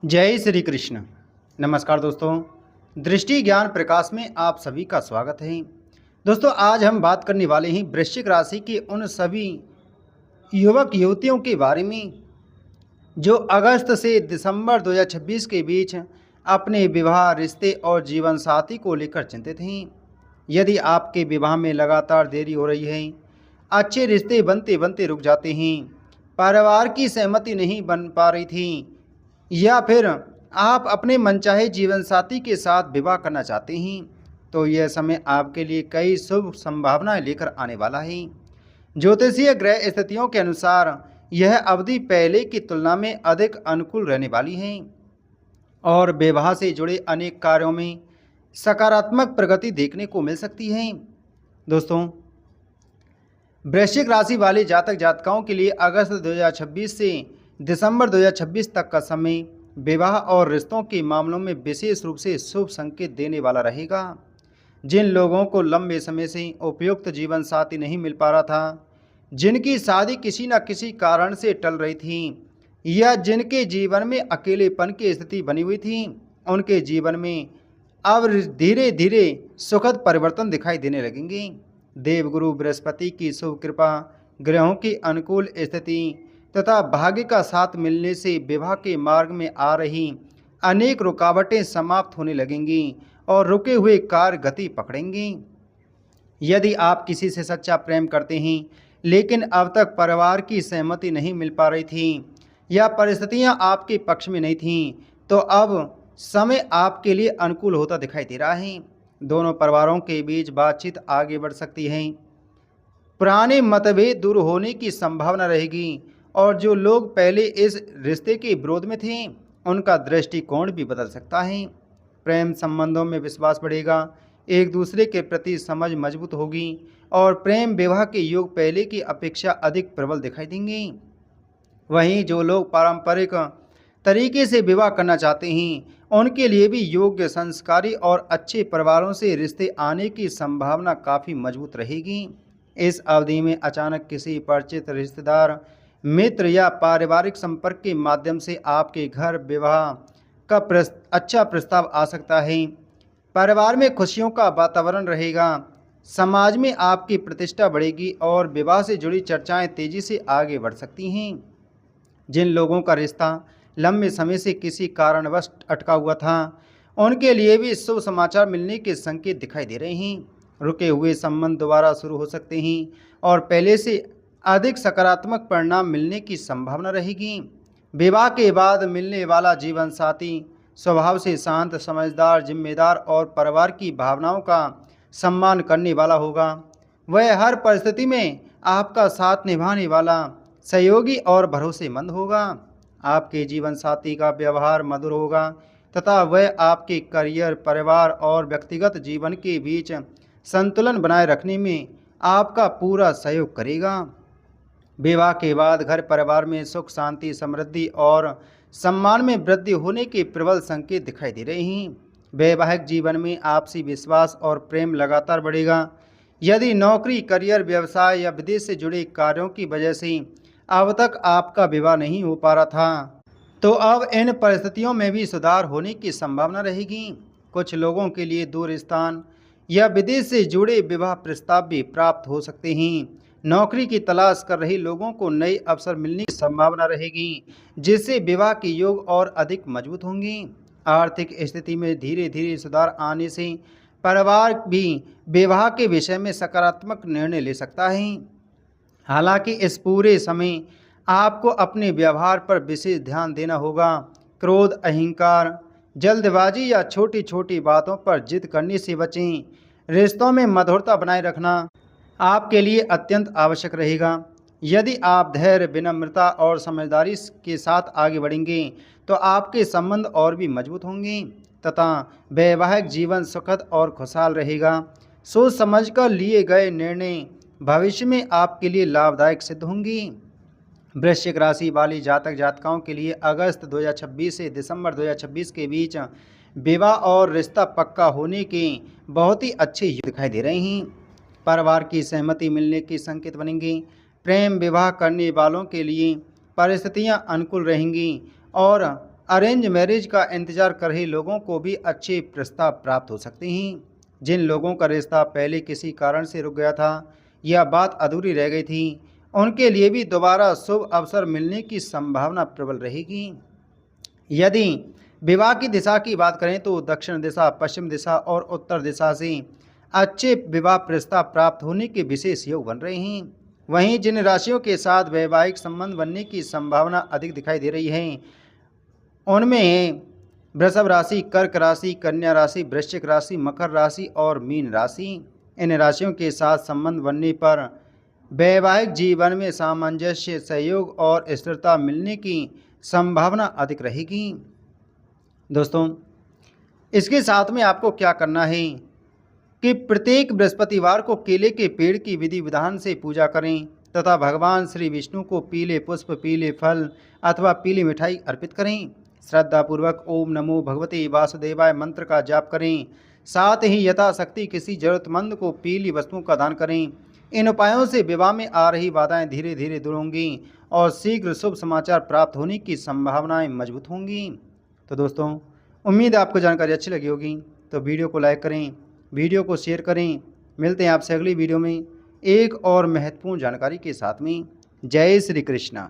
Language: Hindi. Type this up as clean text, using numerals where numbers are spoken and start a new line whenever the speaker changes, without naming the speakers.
जय श्री कृष्ण। नमस्कार दोस्तों, दृष्टि ज्ञान प्रकाश में आप सभी का स्वागत है। दोस्तों, आज हम बात करने वाले हैं वृश्चिक राशि के उन सभी युवक युवतियों के बारे में जो अगस्त से दिसंबर 2026 के बीच अपने विवाह, रिश्ते और जीवन साथी को लेकर चिंतित हैं। यदि आपके विवाह में लगातार देरी हो रही है, अच्छे रिश्ते बनते बनते रुक जाते हैं, परिवार की सहमति नहीं बन पा रही थी, या फिर आप अपने मनचाहे जीवन साथी के साथ विवाह करना चाहते हैं, तो यह समय आपके लिए कई शुभ संभावनाएं लेकर आने वाला है। ज्योतिषीय ग्रह स्थितियों के अनुसार यह अवधि पहले की तुलना में अधिक अनुकूल रहने वाली है और विवाह से जुड़े अनेक कार्यों में सकारात्मक प्रगति देखने को मिल सकती है। दोस्तों, वृश्चिक राशि वाले जातक जातिकाओं के लिए अगस्त 2026 से दिसंबर 2026 तक का समय विवाह और रिश्तों के मामलों में विशेष रूप से शुभ संकेत देने वाला रहेगा। जिन लोगों को लंबे समय से उपयुक्त जीवन साथी नहीं मिल पा रहा था, जिनकी शादी किसी न किसी कारण से टल रही थी, या जिनके जीवन में अकेलेपन की स्थिति बनी हुई थी, उनके जीवन में अब धीरे धीरे सुखद परिवर्तन दिखाई देने लगेंगे। देवगुरु बृहस्पति की शुभ कृपा, ग्रहों की अनुकूल स्थिति तथा भाग्य का साथ मिलने से विवाह के मार्ग में आ रही अनेक रुकावटें समाप्त होने लगेंगी और रुके हुए कार्य गति पकड़ेंगे। यदि आप किसी से सच्चा प्रेम करते हैं लेकिन अब तक परिवार की सहमति नहीं मिल पा रही थी या परिस्थितियां आपके पक्ष में नहीं थीं, तो अब समय आपके लिए अनुकूल होता दिखाई दे रहा है। दोनों परिवारों के बीच बातचीत आगे बढ़ सकती है, पुराने मतभेद दूर होने की संभावना रहेगी और जो लोग पहले इस रिश्ते के विरोध में थे, उनका दृष्टिकोण भी बदल सकता है। प्रेम संबंधों में विश्वास बढ़ेगा, एक दूसरे के प्रति समझ मजबूत होगी और प्रेम विवाह के योग पहले की अपेक्षा अधिक प्रबल दिखाई देंगे। वहीं जो लोग पारंपरिक तरीके से विवाह करना चाहते हैं, उनके लिए भी योग्य, संस्कारी और अच्छे परिवारों से रिश्ते आने की संभावना काफ़ी मजबूत रहेगी। इस अवधि में अचानक किसी परिचित रिश्तेदार, मित्र या पारिवारिक संपर्क के माध्यम से आपके घर विवाह का अच्छा प्रस्ताव आ सकता है। परिवार में खुशियों का वातावरण रहेगा, समाज में आपकी प्रतिष्ठा बढ़ेगी और विवाह से जुड़ी चर्चाएं तेजी से आगे बढ़ सकती हैं। जिन लोगों का रिश्ता लंबे समय से किसी कारणवश अटका हुआ था, उनके लिए भी शुभ समाचार मिलने के संकेत दिखाई दे रहे हैं। रुके हुए संबंध दोबारा शुरू हो सकते हैं और पहले से अधिक सकारात्मक परिणाम मिलने की संभावना रहेगी। विवाह के बाद मिलने वाला जीवन साथी स्वभाव से शांत, समझदार, जिम्मेदार और परिवार की भावनाओं का सम्मान करने वाला होगा। वह हर परिस्थिति में आपका साथ निभाने वाला, सहयोगी और भरोसेमंद होगा। आपके जीवन साथी का व्यवहार मधुर होगा तथा वह आपके करियर, परिवार और व्यक्तिगत जीवन के बीच संतुलन बनाए रखने में आपका पूरा सहयोग करेगा। विवाह के बाद घर परिवार में सुख, शांति, समृद्धि और सम्मान में वृद्धि होने के प्रबल संकेत दिखाई दे रहे हैं। वैवाहिक जीवन में आपसी विश्वास और प्रेम लगातार बढ़ेगा। यदि नौकरी, करियर, व्यवसाय या विदेश से जुड़े कार्यों की वजह से अब तक आपका विवाह नहीं हो पा रहा था, तो अब इन परिस्थितियों में भी सुधार होने की संभावना रहेगी। कुछ लोगों के लिए दूर स्थान या विदेश से जुड़े विवाह प्रस्ताव भी प्राप्त हो सकते हैं। नौकरी की तलाश कर रहे लोगों को नए अवसर मिलने की संभावना रहेगी, जिससे विवाह के योग और अधिक मजबूत होंगे। आर्थिक स्थिति में धीरे धीरे सुधार आने से परिवार भी विवाह के विषय में सकारात्मक निर्णय ले सकता है। हालांकि इस पूरे समय आपको अपने व्यवहार पर विशेष ध्यान देना होगा। क्रोध, अहंकार, जल्दबाजी या छोटी छोटी बातों पर जिद करने से बचें। रिश्तों में मधुरता बनाए रखना आपके लिए अत्यंत आवश्यक रहेगा। यदि आप धैर्य, विनम्रता और समझदारी के साथ आगे बढ़ेंगे, तो आपके संबंध और भी मजबूत होंगे तथा वैवाहिक जीवन सुखद और खुशहाल रहेगा। सोच समझकर लिए गए निर्णय भविष्य में आपके लिए लाभदायक सिद्ध होंगी। वृश्चिक राशि वाली जातक जातिकाओं के लिए अगस्त 2026 से दिसंबर 2026 के बीच विवाह और रिश्ता पक्का होने के बहुत ही अच्छे योग दिखाई दे रहे हैं। परिवार की सहमति मिलने के संकेत बनेंगे। प्रेम विवाह करने वालों के लिए परिस्थितियां अनुकूल रहेंगी और अरेंज मैरिज का इंतजार कर रहे लोगों को भी अच्छे प्रस्ताव प्राप्त हो सकते हैं। जिन लोगों का रिश्ता पहले किसी कारण से रुक गया था या बात अधूरी रह गई थी, उनके लिए भी दोबारा शुभ अवसर मिलने की संभावना प्रबल रहेगी। यदि विवाह की दिशा की बात करें तो दक्षिण दिशा, पश्चिम दिशा और उत्तर दिशा से अच्छे विवाह प्रस्ताव प्राप्त होने के विशेष योग बन रहे हैं। वहीं जिन राशियों के साथ वैवाहिक संबंध बनने की संभावना अधिक दिखाई दे रही है, उनमें है वृषभ राशि, कर्क राशि, कन्या राशि, वृश्चिक राशि, मकर राशि और मीन राशि। इन राशियों के साथ संबंध बनने पर वैवाहिक जीवन में सामंजस्य, सहयोग और स्थिरता मिलने की संभावना अधिक रहेगी। दोस्तों, इसके साथ में आपको क्या करना है कि प्रत्येक बृहस्पतिवार को केले के पेड़ की विधि विधान से पूजा करें तथा भगवान श्री विष्णु को पीले पुष्प, पीले फल अथवा पीली मिठाई अर्पित करें। श्रद्धापूर्वक ओम नमो भगवते वासुदेवाय मंत्र का जाप करें। साथ ही यथाशक्ति किसी जरूरतमंद को पीली वस्तुओं का दान करें। इन उपायों से विवाह में आ रही बाधाएं धीरे धीरे दूर होंगी और शीघ्र शुभ समाचार प्राप्त होने की संभावनाएं मजबूत होंगी। तो दोस्तों, उम्मीद है आपको जानकारी अच्छी लगी होगी, तो वीडियो को लाइक करें, वीडियो को शेयर करें। मिलते हैं आपसे अगली वीडियो में एक और महत्वपूर्ण जानकारी के साथ में। जय श्री कृष्णा।